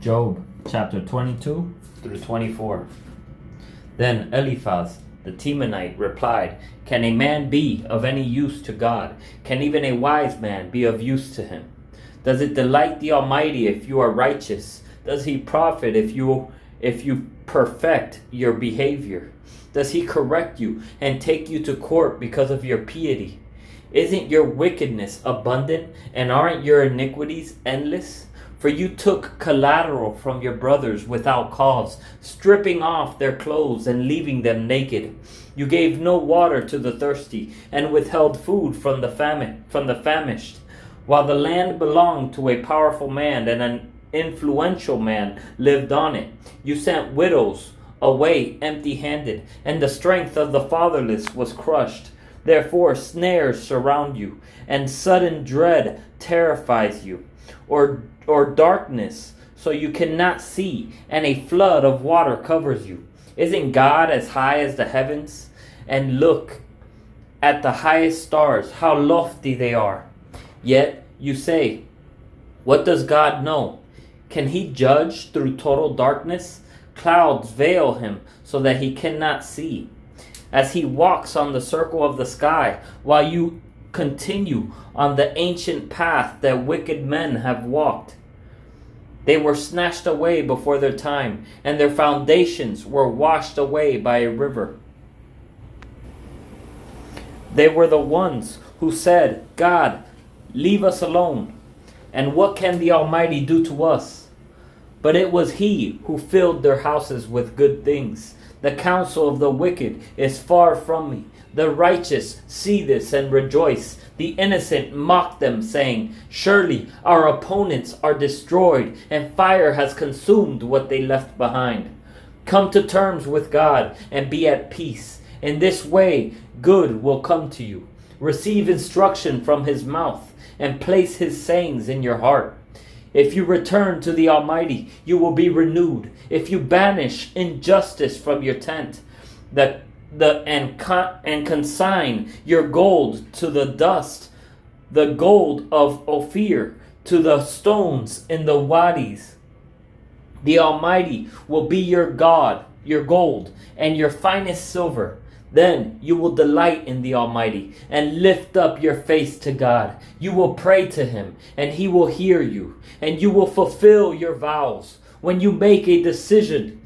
Job chapter 22 through 24. Then Eliphaz the Temanite replied, "Can a man be of any use to God? Can even a wise man be of use to him? Does it delight the Almighty if you are righteous? Does he profit if you perfect your behavior? Does he correct you and take you to court because of your piety? Isn't your wickedness abundant, and aren't your iniquities endless? For you took collateral from your brothers without cause, stripping off their clothes and leaving them naked. You gave no water to the thirsty, and withheld food from the famished. While the land belonged to a powerful man, and an influential man lived on it, you sent widows away empty-handed, and the strength of the fatherless was crushed. Therefore snares surround you, and sudden dread terrifies you, or darkness, so you cannot see, and a flood of water covers you. Isn't God as high as the heavens? And look at the highest stars, how lofty they are. Yet you say, what does God know? Can he judge through total darkness? Clouds veil him so that he cannot see. As he walks on the circle of the sky, while you continue on the ancient path that wicked men have walked. They were snatched away before their time, and their foundations were washed away by a river. They were the ones who said, God, leave us alone, and what can the Almighty do to us? But it was he who filled their houses with good things. The counsel of the wicked is far from me. The righteous see this and rejoice. The innocent mock them, saying, surely our opponents are destroyed, and fire has consumed what they left behind. Come to terms with God and be at peace. In this way good will come to you. Receive instruction from his mouth, and place his sayings in your heart. If you return to the Almighty, you will be renewed. If you banish injustice from your tent, and consign your gold to the dust, the gold of Ophir to the stones in the wadis, the Almighty will be your God, your gold, and your finest silver. Then you will delight in the Almighty and lift up your face to God. You will pray to him, and he will hear you, and you will fulfill your vows. When you make a decision,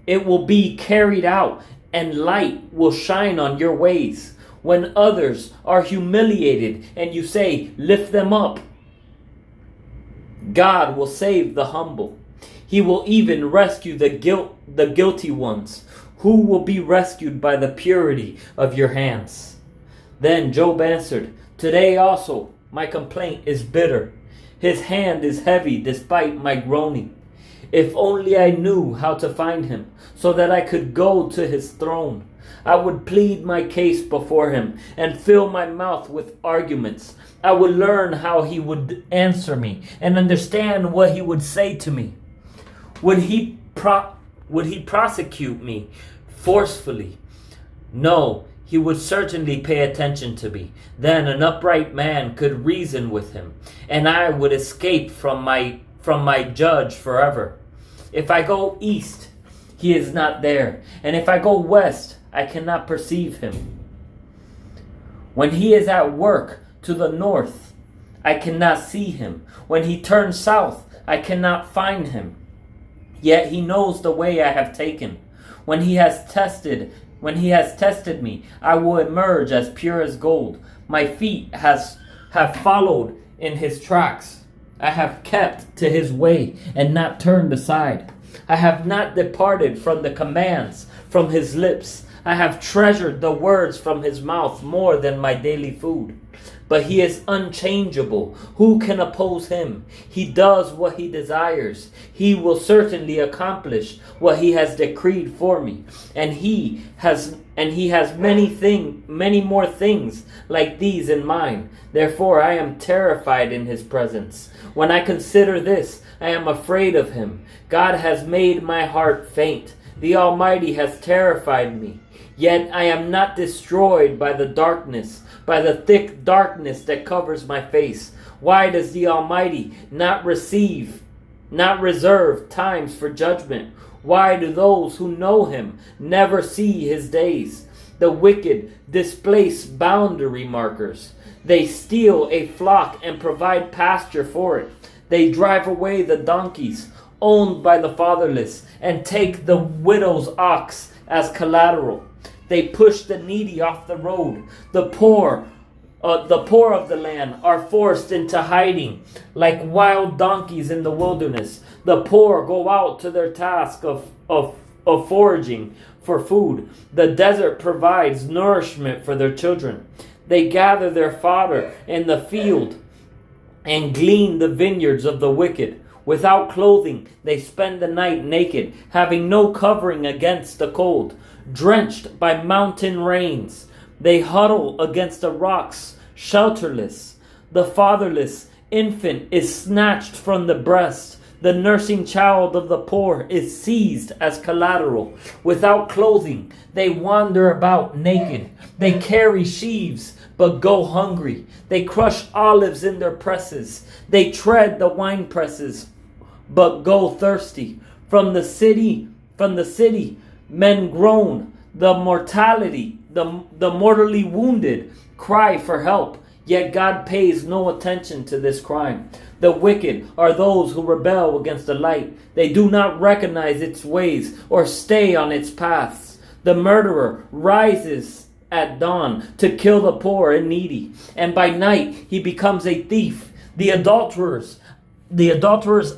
it will be carried out, and light will shine on your ways. When others are humiliated and you say, lift them up, God will save the humble. He will even rescue the guilty ones, who will be rescued by the purity of your hands. Then Job answered, today also my complaint is bitter. His hand is heavy despite my groaning. If only I knew how to find him, so that I could go to his throne. I would plead my case before him and fill my mouth with arguments. I would learn how he would answer me and understand what he would say to me. Would he prosecute me forcefully? No, he would certainly pay attention to me. Then an upright man could reason with him, and I would escape from my judge forever. If I go east, he is not there, and if I go west, I cannot perceive him. When he is at work to the north, I cannot see him. When he turns south, I cannot find him. Yet he knows the way I have taken. When he has tested me, I will emerge as pure as gold. My feet have followed in his tracks. I have kept to his way and not turned aside. I have not departed from the commands from his lips. I have treasured the words from his mouth more than my daily food. But he is unchangeable. Who can oppose him? He does what he desires. He will certainly accomplish what he has decreed for me. And he has many more things like these in mind. Therefore I am terrified in his presence. When I consider this, I am afraid of him. God has made my heart faint. The Almighty has terrified me. Yet I am not destroyed by the darkness, by the thick darkness that covers my face. Why does the Almighty not receive not reserve times for judgment? Why do those who know him never see his days? The wicked displace boundary markers. They steal a flock and provide pasture for it. They drive away the donkeys owned by the fatherless and take the widow's ox as collateral. They push the needy off the road. The poor of the land are forced into hiding like wild donkeys in the wilderness. The poor go out to their task of foraging for food. The desert provides nourishment for their children. They gather their fodder in the field and glean the vineyards of the wicked. Without clothing, they spend the night naked, having no covering against the cold. Drenched by mountain rains, they huddle against the rocks, shelterless. The fatherless infant is snatched from the breast. The nursing child of the poor is seized as collateral. Without clothing, they wander about naked. They carry sheaves, but go hungry. They crush olives in their presses. They tread the wine presses, but go thirsty. From the city, men groan. The mortally wounded cry for help. Yet God pays no attention to this crime. The wicked are those who rebel against the light. They do not recognize its ways or stay on its paths. The murderer rises at dawn to kill the poor and needy, and by night he becomes a thief. The adulterer's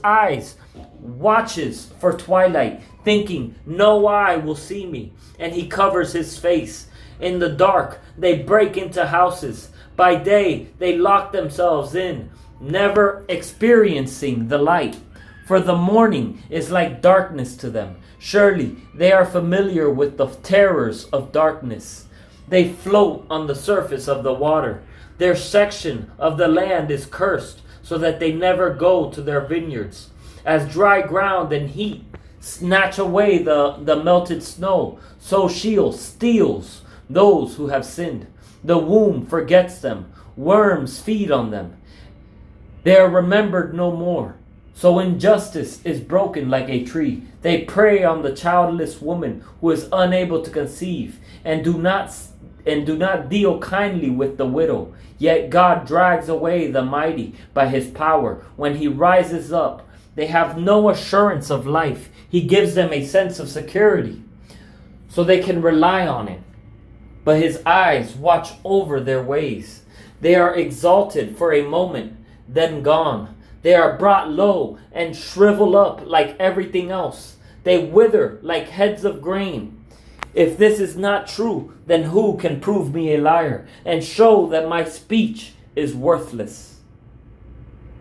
eyes watches for twilight, thinking, no eye will see me, and he covers his face. In the dark they break into houses. By day they lock themselves in, never experiencing the light. For the morning is like darkness to them. Surely they are familiar with the terrors of darkness. They float on the surface of the water. Their section of the land is cursed, so that they never go to their vineyards. As dry ground and heat snatch away the melted snow, so Sheol steals those who have sinned. The womb forgets them. Worms feed on them. They are remembered no more. So injustice is broken like a tree. They prey on the childless woman who is unable to conceive, and do not deal kindly with the widow. Yet God drags away the mighty by his power. When he rises up, they have no assurance of life. He gives them a sense of security, so they can rely on it. But his eyes watch over their ways. They are exalted for a moment, then gone. They are brought low and shrivel up like everything else. They wither like heads of grain. If this is not true, then who can prove me a liar and show that my speech is worthless?